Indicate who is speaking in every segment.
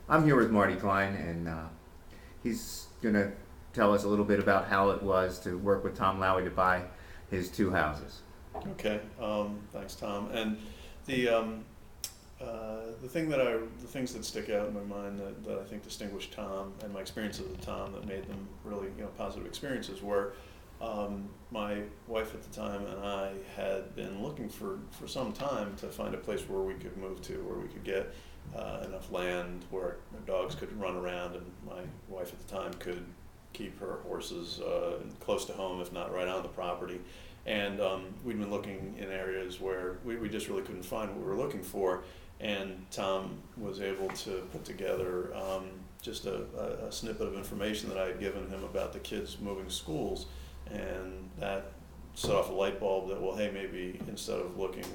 Speaker 1: I'm here with Marty Klein, and he's going to tell us a little bit about how it was to work with Tom Lowy to buy his two houses.
Speaker 2: Okay, thanks, Tom. And the the things that stick out in my mind that I think distinguish Tom and my experiences with Tom that made them really positive experiences were my wife at the time and I had been looking for some time to find a place where we could move to, where we could get enough land where our dogs could run around, and my wife at the time could keep her horses close to home, if not right on the property. And we'd been looking in areas where we just really couldn't find what we were looking for. And Tom was able to put together just a snippet of information that I had given him about the kids moving schools. And that set off a light bulb that, well, hey, maybe instead of looking,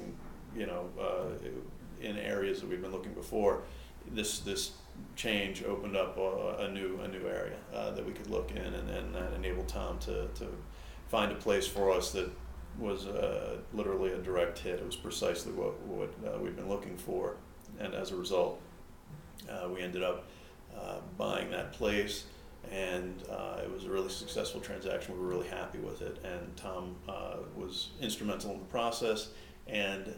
Speaker 2: in areas that we've been looking before, this change opened up a new area that we could look in, and that enabled Tom to find a place for us that was literally a direct hit. It was precisely what we'd been looking for, and as a result, we ended up buying that place, and it was a really successful transaction. We were really happy with it, and Tom was instrumental in the process, and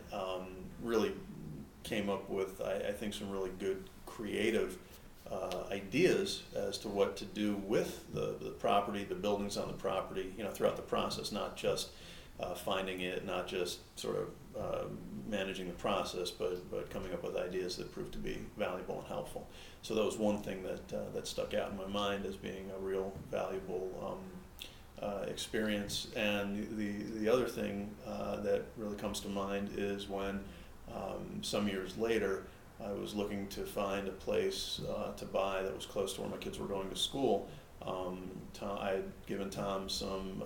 Speaker 2: really came up with, I think, some really good creative ideas as to what to do with the property, the buildings on the property, throughout the process, not just finding it, not just sort of managing the process, but coming up with ideas that proved to be valuable and helpful. So that was one thing that stuck out in my mind as being a real valuable experience. And the other thing that really comes to mind is when some years later, I was looking to find a place to buy that was close to where my kids were going to school. I had given Tom some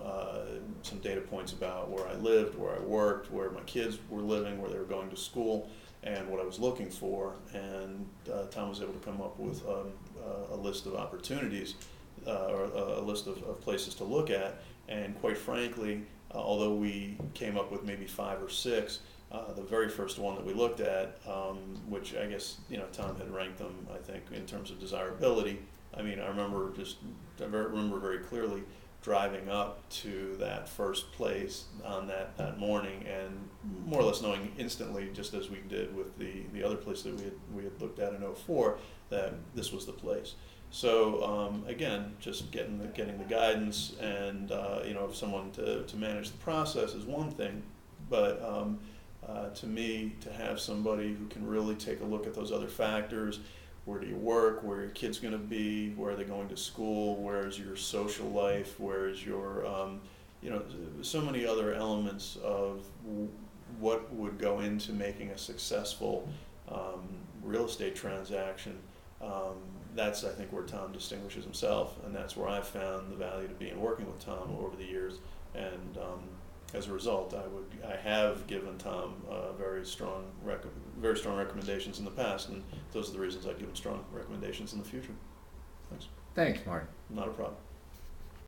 Speaker 2: data points about where I lived, where I worked, where my kids were living, where they were going to school, and what I was looking for. And Tom was able to come up with a list of opportunities, or a list of places to look at. And quite frankly, although we came up with maybe 5 or 6, the very first one that we looked at, which I guess Tom had ranked them, I think, in terms of desirability. I mean, I remember very clearly driving up to that first place on that morning, and more or less knowing instantly, just as we did with the other place that we had looked at in '04, that this was the place. So again, just getting the guidance and someone to manage the process is one thing, but to me, to have somebody who can really take a look at those other factors: where do you work, where are your kids going to be, where are they going to school, where is your social life, where is your so many other elements of what would go into making a successful real estate transaction. That's, I think, where Tom distinguishes himself, and that's where I've found the value to be in working with Tom over the years. And as a result, I have given Tom very strong recommendations in the past, and those are the reasons I'd give him strong recommendations in the future. Thanks.
Speaker 1: Thanks, Marty.
Speaker 2: Not a problem.